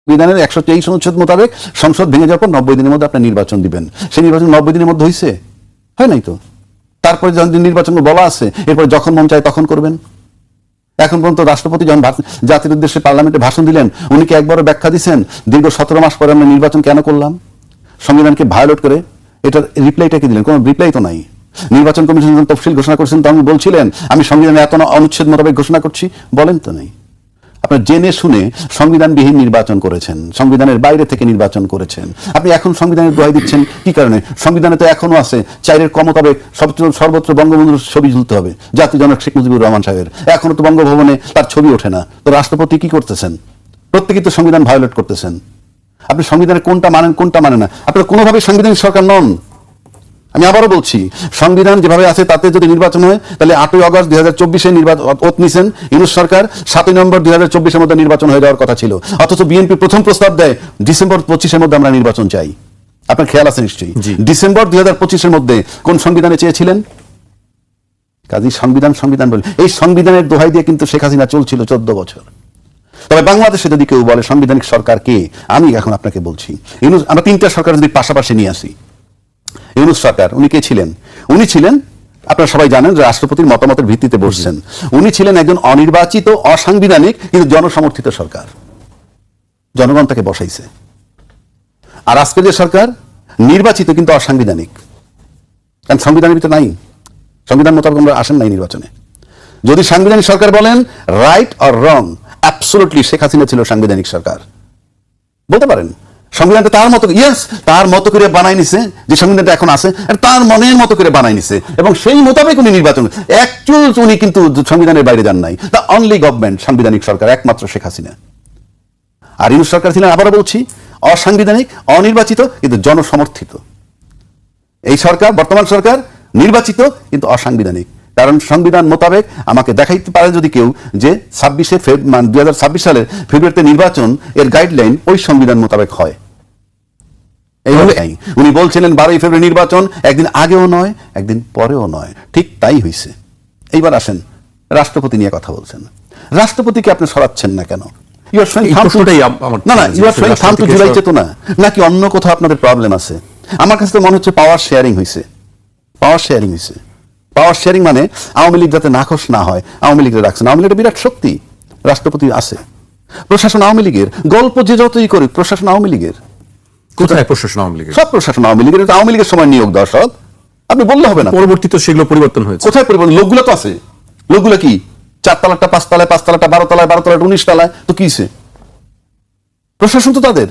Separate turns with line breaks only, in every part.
সংবিধানের 123 অনুচ্ছেদ মোতাবেক সংসদ ভেঙে যাওয়ার পর 90 দিনের মধ্যে আপনার নির্বাচন দিবেন। সেই নির্বাচন 90 দিনের মধ্যে হয়েছে? হয় নাই তো। তারপরে যখন নির্বাচন বলা আছে, এরপরে যখন মন চায় তখন করবেন। এখন পর্যন্ত রাষ্ট্রপতি যখন জাতির উদ্দেশ্যে পার্লামেন্টে ভাষণ দিলেন, উনি কি একবারও ব্যাখ্যা দিচ্ছেন দীর্ঘ 17 মাস পরে আমরা নির্বাচন কেন করলাম, সংবিধানকে ভায়োলেট করে? এটার রিপ্লাইটা কি দিলেন? কোনো রিপ্লাই তো নাই। নির্বাচন কমিশন যখন তফসিল ঘোষণা করছেন তখন বলছিলেন আমি সংবিধানে এত অনুচ্ছেদ মোতাবেক ঘোষণা করছি, বলেন তো নাই। আপনার জেনে শুনে সংবিধানবিহীন নির্বাচন করেছেন, সংবিধানের বাইরে থেকে নির্বাচন করেছেন। আপনি এখন সংবিধানের দোহাই দিচ্ছেন কি কারণে? সংবিধানে তো এখনো আছে 4-এর ক মোতাবেক সর্বত্র বঙ্গবন্ধুর ছবি ঝুলতে হবে, জাতির জনক শেখ মুজিবুর রহমান সাহেবের। এখনো তো বঙ্গভবনে তার ছবি ওঠে না। তো রাষ্ট্রপতি কি করতেছেন? প্রত্যেকেই তো সংবিধান ভায়োলেট করতেছেন। আপনি সংবিধানের কোনটা মানেন কোনটা মানে না? আপনারা কোনোভাবেই সাংবিধানিক সরকার নন। আমি আবারও বলছি, সংবিধান যেভাবে আছে তাতে যদি নির্বাচন হয় তাহলে 8ই অগস্ট 2024-এ ওত নিছেন ইউনূস সরকার, 7ই নভেম্বর 2024-এর মধ্যে নির্বাচন হয়ে যাওয়ার কথা ছিল। অথচ বিএনপি প্রথম প্রস্তাব দেয় ডিসেম্বর 25-এর মধ্যে আমরা নির্বাচন চাই। আপনার খেয়াল আছে নিশ্চয়ই। ডিসেম্বর 2025-এর মধ্যে কোন সংবিধানে চেয়েছিলেন? কাজী সংবিধান বলে এই সংবিধানের দোহাই দিয়ে কিন্তু শেখ হাসিনা চলছিল 14 বছর। তবে বাংলাদেশে যদি কেউ বলে সাংবিধানিক সরকার কে, আমি এখন আপনাকে বলছি আমরা 3টা সরকার যদি পাশাপাশি নিয়ে আসি। ইউনূস সরকার, উনি কে ছিলেন? উনি ছিলেন, আপনারা সবাই জানেন, রাষ্ট্রপতির মতামতের ভিত্তিতে বসছেন। উনি ছিলেন একজন অনির্বাচিত, অসাংবিধানিক কিন্তু জনসমর্থিত সরকার। জনগণ তাকে বসাইছে। আর আজকের যে সরকার নির্বাচিত কিন্তু অসাংবিধানিক, কারণ সংবিধানের ভিতরে নাই, সংবিধান মোতাবেক আমরা আসেন নাই নির্বাচনে। যদি সাংবিধানিক সরকার বলেন right or wrong, absolutely Sheikh Hasina ছিল সাংবিধানিক সরকার। বলতে পারেন সংবিধানটা তার মতো, ইয়েস, তার মতো করে বানাই নিছে, যে সংবিধানটা এখন আছে তার মনের মতো করে বানাই নিছে, এবং সেই মোতাবেক উনি নির্বাচন অ্যাকচুয়াল উনি কিন্তু সংবিধানের বাইরে যান নাই। দ্য অনলি গভর্নমেন্ট সাংবিধানিক সরকার একমাত্র শেখ হাসিনা। আর ইউনূস সরকার ছিলেন, আবারও বলছি, অসাংবিধানিক, অনির্বাচিত কিন্তু জনসমর্থিত। এই সরকার, বর্তমান সরকার নির্বাচিত কিন্তু অসাংবিধানিক। কারণ সংবিধান মোতাবেক আমাকে দেখাইতে পারে যদি কেউ যে 2026 সালের ফেব্রুয়ারিতে নির্বাচন এর গাইডলাইন ওই সংবিধান মোতাবেক হয়। এইভাবে উনি বলছিলেন 12ই ফেব্রুয়ারি নির্বাচন, একদিন আগেও নয় একদিন পরেও নয়, ঠিক তাই হয়েছে। এইবার আসেন রাষ্ট্রপতি নিয়ে কথা বলছেন। রাষ্ট্রপতিকে আপনি সরাচ্ছেন না কেন? জুলাই চেতনা নাকি অন্য কোথাও আপনাদের প্রবলেম আছে? আমার কাছে তো মনে হচ্ছে পাওয়ার শেয়ারিং হয়েছে। পাওয়ার শেয়ারিং মানে আওয়ামী লীগ যাতে নাখোশ না হয়, আওয়ামী লীগের রাখছেন। আওয়ামী লীগের বিরাট শক্তি, রাষ্ট্রপতি আছে। প্রশাসন আওয়ামী লীগের, গল্প যে যতই করুক প্রশাসন আওয়ামী লীগের।
কোথায় প্রশাসন আওয়ামী লীগের?
সব প্রশাসন আওয়ামী লীগের। আওয়ামী লীগের সময় নিয়োগ দর্শক আপনি বললে হবে না।
পরবর্তীতে সেগুলো পরিবর্তন হয়েছে।
কোথায় পরিবর্তন? লোকগুলো তো আছে। লোকগুলো কি 4 তলাটা 5 তলায়, 5 তলাটা 12 তলায়, 12 তলাটা 19 তলায়, তো কিছে? প্রশাসন তো তাদের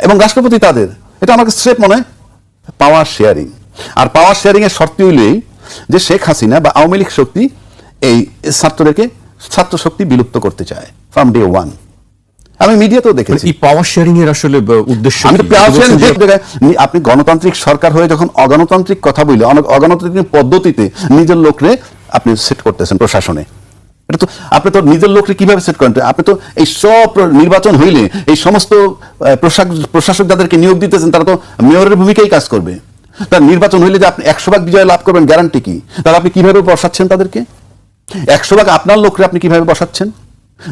এবং রাষ্ট্রপতি তাদের। এটা আমাকে স্রেফ মনে হয় পাওয়ার শেয়ারিং। আর পাওয়ার শেয়ারিং এর শর্ত হইলেই যে শেখ হাসিনা বা আওয়ামী লীগ শক্তি এই ছাত্র শক্তি বিলুপ্ত করতে চায় ফ্রম ডে ওয়ান। আমি মিডিয়াতেও দেখেছি।
এই পাওয়ার শেয়ারিং এর আসলে উদ্দেশ্য
আপনি গণতান্ত্রিক সরকার হয়ে যখন অগণতান্ত্রিক কথা বলে, অগণতান্ত্রিক পদ্ধতিতে নিজের লোকরে আপনি সেট করতেছেন প্রশাসনে, এটা তো আপনি তো নিজের লোকরে কিভাবে সেট করেন? আপনি তো এই সব নির্বাচন হইলে এই সমস্ত প্রশাসক যাদেরকে নিয়োগ দিতেছেন তারা তো মেয়রের ভূমিকাই কাজ করবে। তার নির্বাচন হইলে যে আপনি 100% বিজয় লাভ করবেন গ্যারান্টি কি? তাহলে আপনি কিভাবে বসাচ্ছেন তাদেরকে? 100% আপনার লোকরে আপনি কিভাবে বসাচ্ছেন?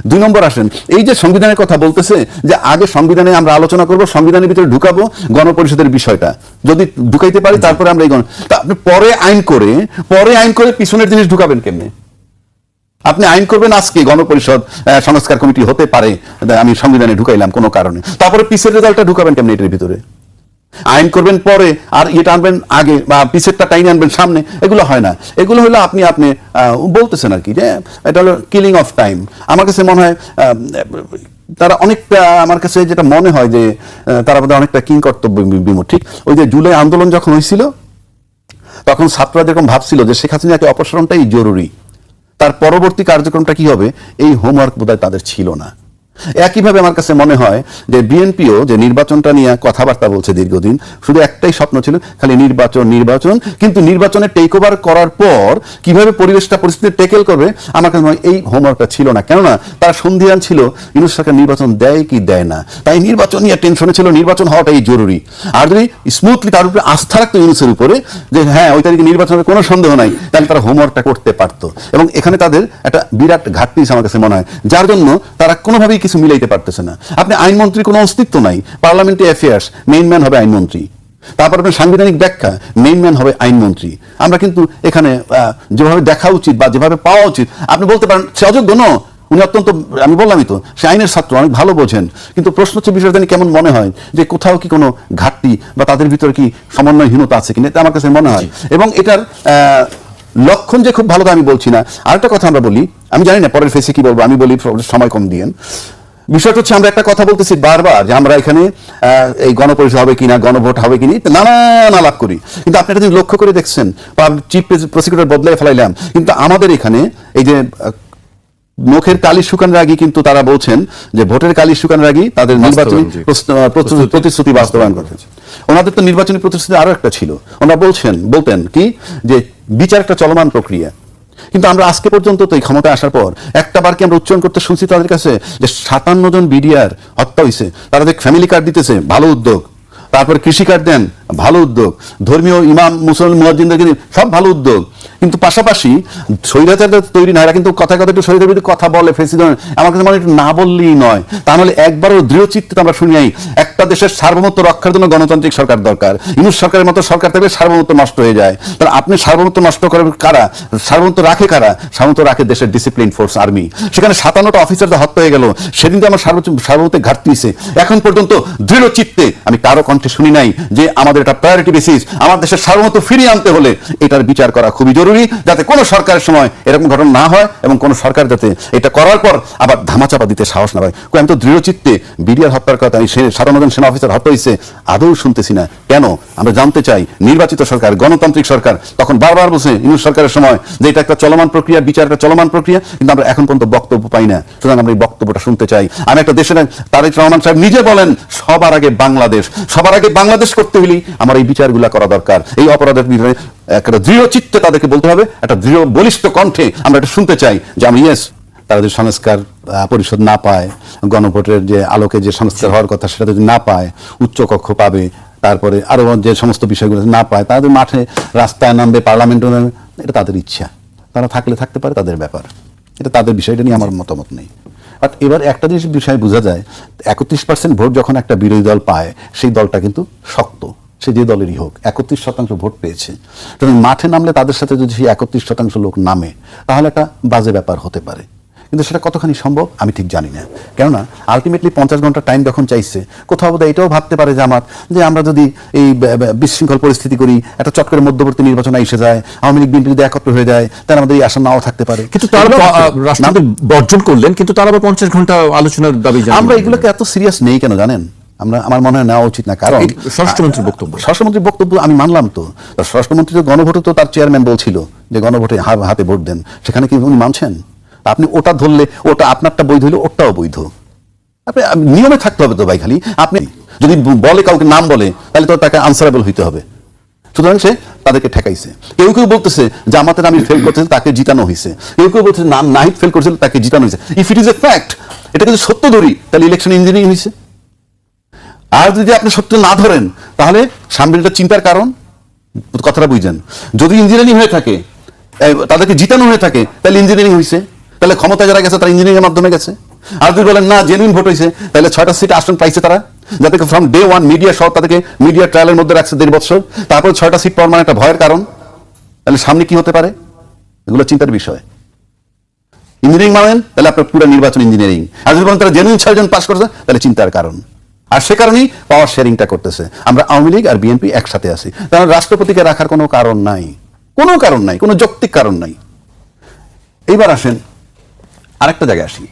2 নম্বর আসেন, এই যে সংবিধানের কথা বলতেছে যে আগে সংবিধানে আমরা আলোচনা করব, সংবিধানের ভিতরে ঢুকাবো গণপরিষদের বিষয়টা, যদি ঢুকাইতে পারি তারপরে আমরা এই আপনি পরে আইন করে পিছনের জিনিস ঢুকাবেন কেমনে? আপনি আইন করবেন আজকে গণপরিষদ সংস্কার কমিটি হতে পারে, আমি সংবিধানে ঢুকাইলাম কোনো কারণে, তারপরে পিছের রেজাল্টটা ঢুকাবেন কেমনে এটার ভিতরে? আইন করবেন পরে আর এটা আনবেন আগে, বা পিছেরটা টাইনে আনবেন সামনে, এগুলো হয় না। এগুলো হলো আপনি বলতেছেন আর কি, যে এটা হলো কিলিং অফ টাইম। আমার কাছে মনে হয় তারা অনেকটা, আমার কাছে যেটা মনে হয় যে তারা বোধহয় অনেকটা কিংকর্তব্য বিমূঢ়। ঠিক ওই যে জুলাই আন্দোলন যখন হয়েছিল তখন ছাত্ররা যেরকম ভাবছিল যে শেখ হাসিনাকে অপসারণটাই জরুরি, তার পরবর্তী কার্যক্রমটা কি হবে এই হোমওয়ার্ক বোধহয় তাদের ছিল না। একইভাবে আমার কাছে মনে হয় যে বিএনপিও যে নির্বাচনটা নিয়ে কথাবার্তা বলছে দীর্ঘদিন, শুধু একটাই স্বপ্ন ছিল, খালি নির্বাচন, কিন্তু নির্বাচনে টেক ওভার করার পর কিভাবে পরিস্থিতি টেকেল করবে আমার কাছে এই হোমওয়ার্কটা ছিল না। কেননা তারা সন্ধিয়ান ছিল ইউনূস সরকার নির্বাচন দেয় কি দেয় না, তাই নির্বাচন নিয়ে টেনশনে ছিল, নির্বাচন হওয়াটাই জরুরি। আর যদি স্মুথলি তার উপরে আস্থা রাখতো ইউনূসের উপরে যে হ্যাঁ ওই তারিখে নির্বাচনের কোনো সন্দেহ নাই, তাহলে তারা হোমওয়ার্কটা করতে পারতো। এবং এখানে তাদের একটা বিরাট ঘাটতি আমার কাছে মনে হয়, যার জন্য তারা কোনোভাবেই কিছু মিলাইতে পারতেছে না। আপনি আইনমন্ত্রীর কোনো অস্তিত্ব নাই, পার্লামেন্টারি অ্যাফেয়ার্স মেইন ম্যান হবে আইনমন্ত্রী, তারপর আপনার সাংবিধানিক ব্যাখ্যা মেইন ম্যান হবে আইনমন্ত্রী। আমরা কিন্তু এখানে যেভাবে দেখা উচিত বা যেভাবে পাওয়া উচিত, আপনি বলতে পারেন সে অযোগ্য ন, উনি অত্যন্ত, আমি বললামই তো, সে আইনের ছাত্র, অনেক ভালো বোঝেন, কিন্তু প্রশ্ন হচ্ছে বিষয়টা কেমন মনে হয় যে কোথাও কি কোনো ঘাটতি বা তাদের ভিতরে কি সমন্বয়হীনতা আছে কিনা, এটা আমার কাছে মনে হয়। এবং এটার লক্ষণ যে খুব ভালো, আমি বলছি না। আরেকটা কথা আমরা বলি, আমি জানি না পরের ফেসে কি বলবো, আমি বলি সময় কম দিয়েন। বিষয়টা হচ্ছে আমরা একটা কথা বলতেছি বারবার যে আমরা এখানে এই গণপরিষদ হবে কিনা, গণভোট হবে কিনা, নানান আলাপ করি, কিন্তু আপনি এটা যদি লক্ষ্য করে দেখছেন, চিফ প্রসিকিউটর বদলাই ফেলাইলাম, কিন্তু আমাদের এখানে এই যে মুখের কালি শুকানোর আগে কিন্তু তারা বলছেন যে ভোটের কালি শুকানোর আগে তাদের নির্বাচনী প্রতিশ্রুতি বাস্তবায়ন করতে। ওনাদের তো নির্বাচনী প্রতিশ্রুতি আরো একটা ছিল, ওনারা বলতেন কি যে বিচার একটা চলমান প্রক্রিয়া, কিন্তু আমরা আজকে পর্যন্ত তো এই ক্ষমতায় আসার পর একটা বার কি আমরা উচ্চারণ করতে শুনছি তাদের কাছে যে 57 জন বিডিআর হত্যা হয়েছে, তারা যে ফ্যামিলি কার্ড দিতেছে, ভালো উদ্যোগ, তারপর কৃষি কার্ড দেন, ভালো উদ্যোগ, ধর্মীয় ইমাম মুসলমান মুয়াজ্জিনদেরকে সব ভালো উদ্যোগ, কিন্তু পাশাপাশি স্বৈরাচারদের তৈরি না, এরা কিন্তু কথা একটু স্বৈরাচার বিরুদ্ধে কথা বলে, প্রেসিডেন্ট, আমার কাছে মনে একটু না বললেই নয়, তাহলে একবারও দৃঢ় চিত্তে আমরা শুনি নাই একটা দেশের সার্বভৌমত্ব রক্ষার জন্য গণতান্ত্রিক সরকার দরকার। ইউনূস সরকারের মতো সরকার থাকলে সার্বভৌমত্ব নষ্ট হয়ে যায়। তাহলে আপনি সার্বভৌমত্ব নষ্ট করেন কারা? সার্বভৌমত্ব রাখে কারা? সার্বভৌমত্ব রাখে দেশের ডিসিপ্লিন ফোর্স, আর্মি। সেখানে 57টা অফিসারদের হত্যা হয়ে গেল, সেদিন তো আমার সার্বভৌমত্বের ঘাটতি হয়েছে। এখন পর্যন্ত দৃঢ় চিত্তে আমি কারো কণ্ঠে শুনি নাই যে আমাদের এটা প্রায়োরিটি বেসিস, আমার দেশের সার্বভৌমত্ব ফিরিয়ে আনতে হলে এটার বিচার করা খুবই জরুরি, যাতে কোনো সরকারের সময় এরকম ঘটনা না হয় এবং কোনো সরকার যাতে এটা করার পর আবার ধামাচাপা দিতে সাহস না পায়। আমি তো দৃঢ় চিত্তে বিডিআর হত্যার কথা, 57 জন সেনা অফিসার হত্যা হয়েছে, আদৌ শুনতেছি না কেন? আমরা জানতে চাই, নির্বাচিত সরকার, গণতান্ত্রিক সরকার তখন বারবার বলছে ইউনূস সরকারের সময় যে এটা একটা চলমান প্রক্রিয়া, বিচার একটা চলমান প্রক্রিয়া, কিন্তু আমরা এখন পর্যন্ত বক্তব্য পাই না। সুতরাং আমরা এই বক্তব্যটা শুনতে চাই। আমি একটা দেশের, তারেক রহমান সাহেব নিজে বলেন সবার আগে বাংলাদেশ, সবার আগে বাংলাদেশ করতে হলেই আমার এই বিচারগুলো করা দরকার। এই অপরাধের বিরুদ্ধে একটা দৃঢ় চিত্তে তাদেরকে বলতে হবে, একটা দৃঢ় বলিষ্ঠ কণ্ঠে আমরা এটা শুনতে চাই যে আমি তারা যদি সংস্কার পরিষদ না পায়, গণভোটের যে আলোকে যে সংস্কার হওয়ার কথা সেটা যদি না পায়, উচ্চ কক্ষ পাবে, তারপরে আরো যে সমস্ত বিষয়গুলো না পায়, তাদের মাঠে রাস্তায় নামবে, পার্লামেন্টে নামবে, এটা তাদের ইচ্ছা, তারা থাকলে থাকতে পারে, তাদের ব্যাপার, এটা তাদের বিষয়টা নিয়ে আমার মতামত নেই। বাট এবার একটা জিনিস বিষয় বোঝা যায়, 31% ভোট যখন একটা বিরোধী দল পায়, সেই দলটা কিন্তু শক্ত, সে যে দলেরই হোক। 31% ভোট পেয়েছে, তখন মাঠে নামলে তাদের সাথে যদি সেই 31% লোক নামে, তাহলে একটা বাজে ব্যাপার হতে পারে, কিন্তু সেটা কতখানি সম্ভব আমি ঠিক জানি না। কেননা আলটিমেটলি 50 ঘন্টা টাইম যখন চাইছে, কোথাও বোধহয় এটাও ভাবতে পারে জামাত যে আমরা যদি এই বিশৃঙ্খল পরিস্থিতি করি, একটা চট করে মধ্যবর্তী নির্বাচন এসে যায়, আওয়ামী লীগ বিএনপি যদি একত্র হয়ে যায়, তাহলে আমাদের এই আশা নাও থাকতে পারে।
কিন্তু তারা রাষ্ট্রপতি বর্জন করলেন, কিন্তু তারা আবার 50 ঘন্টা আলোচনার দাবি জানান।
আমরা এগুলোকে এত সিরিয়াস নেই কেন জানেন? আমার মনে হয় নেওয়া উচিত না। কারণ
স্বরাষ্ট্রমন্ত্রীর
বক্তব্য আমি মানলাম তো, স্বরাষ্ট্রমন্ত্রী তো গণভোটে তো তার চেয়ারম্যান বলছিল যে গণভোটে হাতে ভোট দেন, সেখানে কি উনি মানছেন? আপনি ওটা ধরলে ওটা আপনারটা বৈধ হলে ওটাও বৈধ। আপনি নিয়মে থাকতে হবে তো ভাই। খালি আপনি যদি বলে কাউকে নাম বলে, তাহলে তো তাকে আনসারেবল হইতে হবে। সুতরাং সে তাদেরকে ঠেকাইছে। কেউ কেউ বলতেছে জামাতের আমি ফেল করতেছে, তাকে জিতানো হয়েছে। কেউ কেউ বলতেছে নাহিদ ফেল করছিল, তাকে জিতানো হয়েছে। If it is a fact, এটা কিন্তু সত্য ধরি, তাহলে ইলেকশন ইঞ্জিনিয়ারিং হয়েছে। আর যদি আপনি সত্য না ধরেন, তাহলে সামনে এটা চিন্তার কারণ। কথাটা বুঝছেন? যদি ইঞ্জিনিয়ারিং হয়ে থাকে, তাদেরকে জিতানো হয়ে থাকে, তাহলে ইঞ্জিনিয়ারিং হয়েছে, তাহলে ক্ষমতা যারা গেছে তারা ইঞ্জিনিয়ারিং এর মাধ্যমে গেছে। আর যদি বলেন না জেনুইন ভোট হয়েছে, তাহলে 6টা সিট আসন পাইছে তারা, যাতে ফ্রম ডে ওয়ান মিডিয়া সহ তাদেরকে মিডিয়া ট্রায়ালের মধ্যে রাখছে 1.5 বছর, তারপর 6টা সিট পাওয়ার মানে একটা ভয়ের কারণ। তাহলে সামনে কি হতে পারে, এগুলো চিন্তার বিষয়। ইঞ্জিনিয়ারিং মানেন, তাহলে আপনার পুরো নির্বাচন ইঞ্জিনিয়ারিং। আর যদি বলেন তারা জেনুইন 6 জন পাস করছে, তাহলে চিন্তার কারণ। আর সে কারণেই পাওয়ার শেয়ারিংটা করতেছে। আমরা আওয়ামী লীগ আর বিএনপি একসাথে আছি, কারণ রাষ্ট্রপতিকে রাখার কোনো কারণ নাই, কোনো কারণ নাই, কোনো যৌক্তিক কারণ নাই। এইবার আসেন আরেকটা জায়গায় আসি,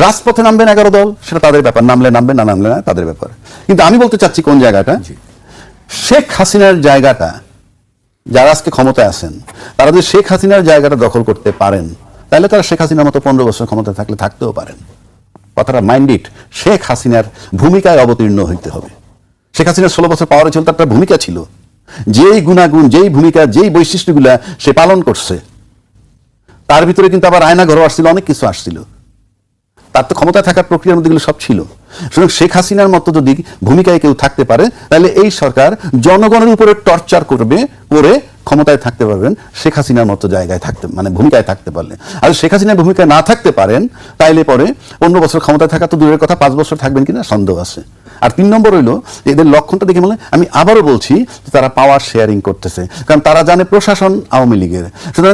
রাজপথে নামবেন 11 দল, সেটা তাদের ব্যাপার, নামলে নামবে, না নামলে না, তাদের ব্যাপার। কিন্তু আমি বলতে চাচ্ছি কোন জায়গাটা, শেখ হাসিনার জায়গাটা, যারা আজকে ক্ষমতায় আছেন, তারা যদি শেখ হাসিনার জায়গাটা দখল করতে পারেন, তাহলে তারা শেখ হাসিনার মতো 15 বছর ক্ষমতায় থাকলে থাকতেও পারেন। কথাটা মাইন্ডেড, শেখ হাসিনার ভূমিকায় অবতীর্ণ হইতে হবে। শেখ হাসিনা 16 বছর পাওয়ারে ছিল, তার একটা ভূমিকা ছিল, যেই গুণাগুণ, যেই ভূমিকা, যেই বৈশিষ্ট্যগুলা সে পালন করছে, তার ভিতরে কিন্তু আবার আয়না ঘর আসছিল, অনেক কিছু আসছিল। তার তো ক্ষমতায় থাকার প্রক্রিয়ার মধ্যে সব ছিল। সুতরাং শেখ হাসিনার মতো যদি ভূমিকায় কেউ থাকতে পারে, তাহলে এই সরকার জনগণের উপরে টর্চার করবে, করে ক্ষমতায় থাকতে পারবেন শেখ হাসিনার মতো জায়গায় থাকতে মানে ভূমিকায় থাকতে পারলে। আর শেখ হাসিনার ভূমিকায় না থাকতে পারেন তাইলে পরে 15 বছর ক্ষমতায় থাকা তো দূরের কথা, 5 বছর থাকবেন কিনা সন্দেহ আছে। আর 3 নম্বর হইলো এদের লক্ষণটা দেখে বলে আমি আবারও বলছি তারা পাওয়ার শেয়ারিং করতেছে, কারণ তারা জানে প্রশাসন আওয়ামী লীগের। সুতরাং